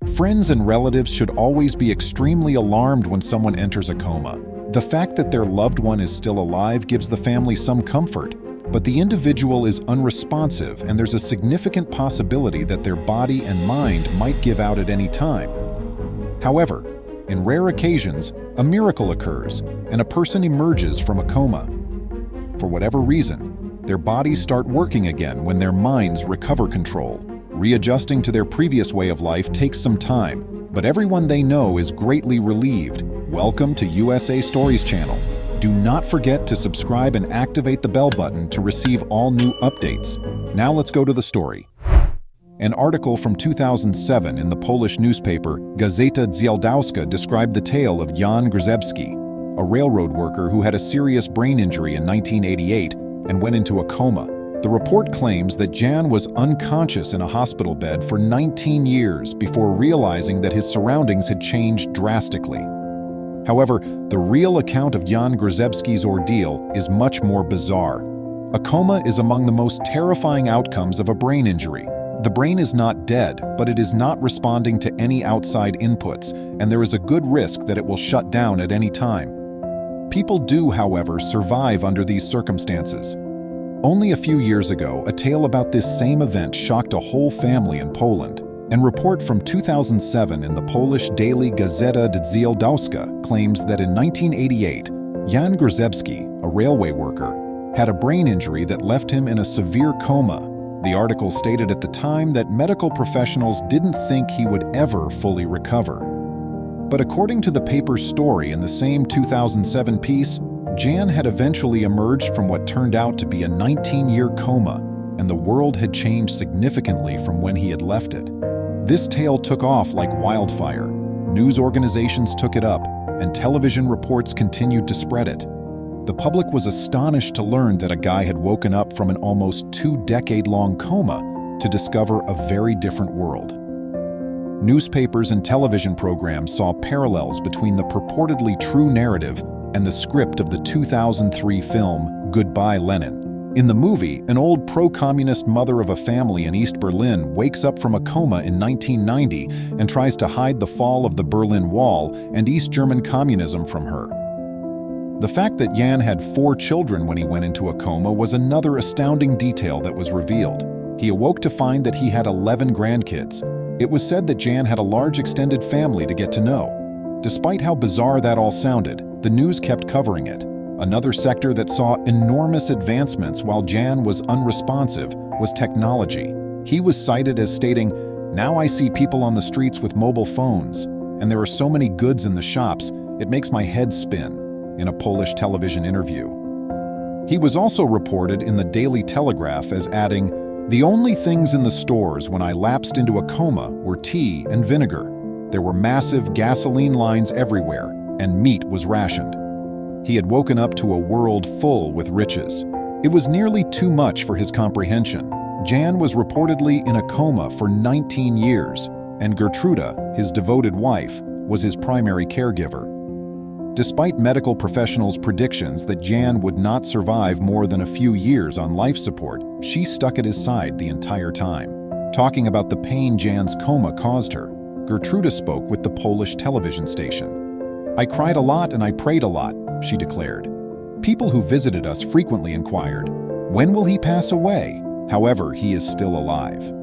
Friends and relatives should always be extremely alarmed when someone enters a coma. The fact that their loved one is still alive gives the family some comfort, but the individual is unresponsive and there's a significant possibility that their body and mind might give out at any time. However, in rare occasions, a miracle occurs and a person emerges from a coma. For whatever reason, their bodies start working again when their minds recover control. Readjusting to their previous way of life takes some time, but everyone they know is greatly relieved. Welcome to USA Stories channel. Do not forget to subscribe and activate the bell button to receive all new updates. Now let's go to the story. An article from 2007 in the Polish newspaper Gazeta Dziennikarska described the tale of Jan Grzyzewski, a railroad worker who had a serious brain injury in 1988 and went into a coma. The report claims that Jan was unconscious in a hospital bed for 19 years before realizing that his surroundings had changed drastically. However, the real account of Jan Grzyzewski's ordeal is much more bizarre. A coma is among the most terrifying outcomes of a brain injury. The brain is not dead, but it is not responding to any outside inputs, and there is a good risk that it will shut down at any time. People do, however, survive under these circumstances. Only a few years ago, a tale about this same event shocked a whole family in Poland. A report from 2007 in the Polish daily Gazeta Dziennikarska claims that in 1988, Jan Grzyzewski, a railway worker, had a brain injury that left him in a severe coma. The article stated at the time that medical professionals didn't think he would ever fully recover. But according to the paper's story in the same 2007 piece, Jan had eventually emerged from what turned out to be a 19-year coma, and the world had changed significantly from when he had left it. This tale took off like wildfire. News organizations took it up, and television reports continued to spread it. The public was astonished to learn that a guy had woken up from an almost 2-decade-long coma to discover a very different world. Newspapers and television programs saw parallels between the purportedly true narrative and the script of the 2003 film Goodbye Lenin. In the movie, an old pro-communist mother of a family in East Berlin wakes up from a coma in 1990 and tries to hide the fall of the Berlin Wall and East German communism from her. The fact that Jan had 4 children when he went into a coma was another astounding detail that was revealed. He awoke to find that he had 11 grandkids. It was said that Jan had a large extended family to get to know. Despite how bizarre that all sounded, the news kept covering it. Another sector that saw enormous advancements while Jan was unresponsive was technology. He was cited as stating, "Now I see people on the streets with mobile phones, and there are so many goods in the shops, it makes my head spin," in a Polish television interview. He was also reported in the Daily Telegraph as adding, "The only things in the stores when I lapsed into a coma were tea and vinegar. There were massive gasoline lines everywhere, and meat was rationed." He had woken up to a world full with riches. It was nearly too much for his comprehension. Jan was reportedly in a coma for 19 years, and Gertruda, his devoted wife, was his primary caregiver. Despite medical professionals' predictions that Jan would not survive more than a few years on life support, she stuck at his side the entire time. Talking about the pain Jan's coma caused her, Gertruda spoke with the Polish television station. "I cried a lot and I prayed a lot," she declared. "People who visited us frequently inquired, 'When will he pass away?' However, he is still alive."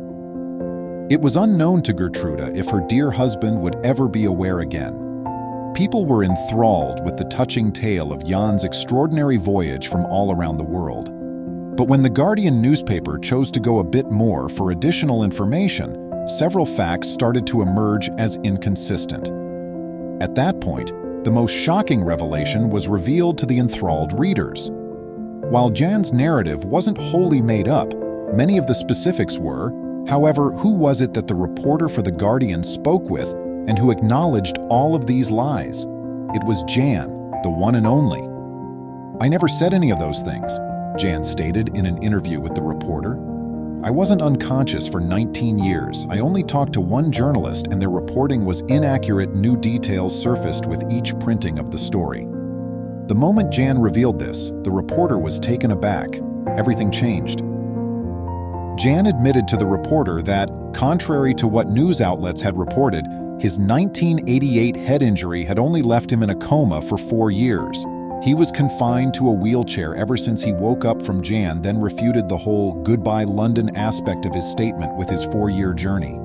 It was unknown to Gertruda if her dear husband would ever be aware again. People were enthralled with the touching tale of Jan's extraordinary voyage from all around the world. But when the Guardian newspaper chose to go a bit more for additional information, several facts started to emerge as inconsistent. At that point, the most shocking revelation was revealed to the enthralled readers. While Jan's narrative wasn't wholly made up, many of the specifics were. However, who was it that the reporter for The Guardian spoke with and who acknowledged all of these lies? It was Jan, the one and only. "I never said any of those things," Jan stated in an interview with the reporter. "I wasn't unconscious for 19 years. I only talked to one journalist and their reporting was inaccurate. New details surfaced with each printing of the story." The moment Jan revealed this, the reporter was taken aback. Everything changed. Jan admitted to the reporter that, contrary to what news outlets had reported, his 1988 head injury had only left him in a coma for 4 years. He was confined to a wheelchair ever since he woke up from Jan, then refuted the whole "goodbye London" aspect of his statement with his 4-year journey.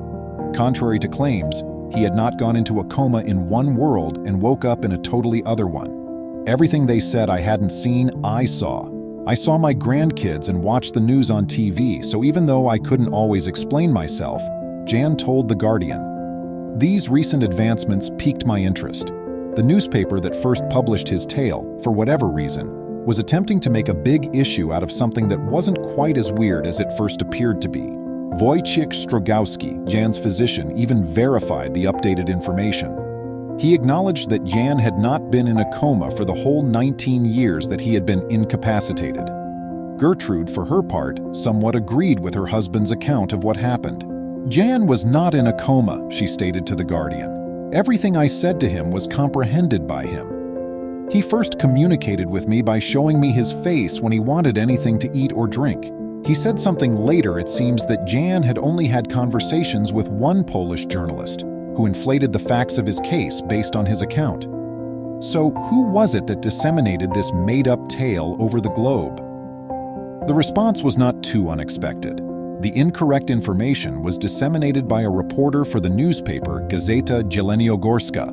Contrary to claims, he had not gone into a coma in one world and woke up in a totally other one. Everything they said I hadn't seen, I saw. I saw my grandkids and watched the news on TV, so even though I couldn't always explain myself, Jan told The Guardian. These recent advancements piqued my interest. The newspaper that first published his tale, for whatever reason, was attempting to make a big issue out of something that wasn't quite as weird as it first appeared to be. Wojciech Strogowski, Jan's physician, even verified the updated information. He acknowledged that Jan had not been in a coma for the whole 19 years that he had been incapacitated. Gertrude, for her part, somewhat agreed with her husband's account of what happened. Jan was not in a coma, she stated to The Guardian. Everything I said to him was comprehended by him. He first communicated with me by showing me his face when he wanted anything to eat or drink. He said something later, it seems, that Jan had only had conversations with one Polish journalist, who inflated the facts of his case based on his account. So who was it that disseminated this made-up tale over the globe? The response was not too unexpected. The incorrect information was disseminated by a reporter for the newspaper Gazeta Jeleniogorska.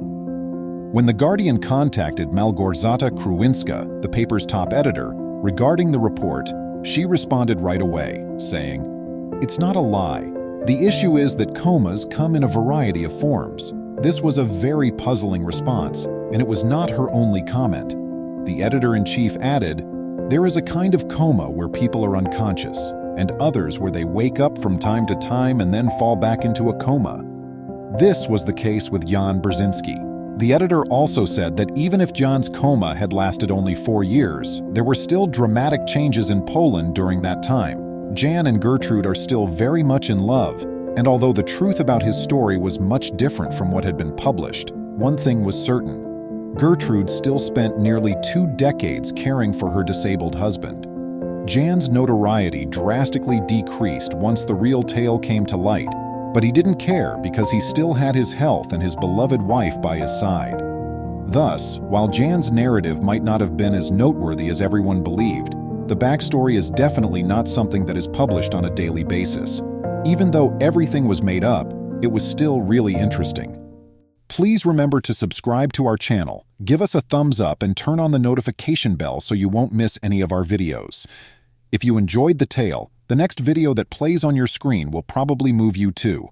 When The Guardian contacted Malgorzata Kruwinska, the paper's top editor, regarding the report, she responded right away, saying, "It's not a lie. The issue is that comas come in a variety of forms." This was a very puzzling response, and it was not her only comment. The editor-in-chief added, "There is a kind of coma where people are unconscious, and others where they wake up from time to time and then fall back into a coma. This was the case with Jan Brzezinski." The editor also said that even if Jan's coma had lasted only 4 years, there were still dramatic changes in Poland during that time. Jan and Gertrude are still very much in love, and although the truth about his story was much different from what had been published, one thing was certain. Gertrude still spent nearly 2 decades caring for her disabled husband. Jan's notoriety drastically decreased once the real tale came to light, but he didn't care because he still had his health and his beloved wife by his side. Thus, while Jan's narrative might not have been as noteworthy as everyone believed, the backstory is definitely not something that is published on a daily basis. Even though everything was made up, it was still really interesting. Please remember to subscribe to our channel, give us a thumbs up, and turn on the notification bell so you won't miss any of our videos. If you enjoyed the tale, the next video that plays on your screen will probably move you too.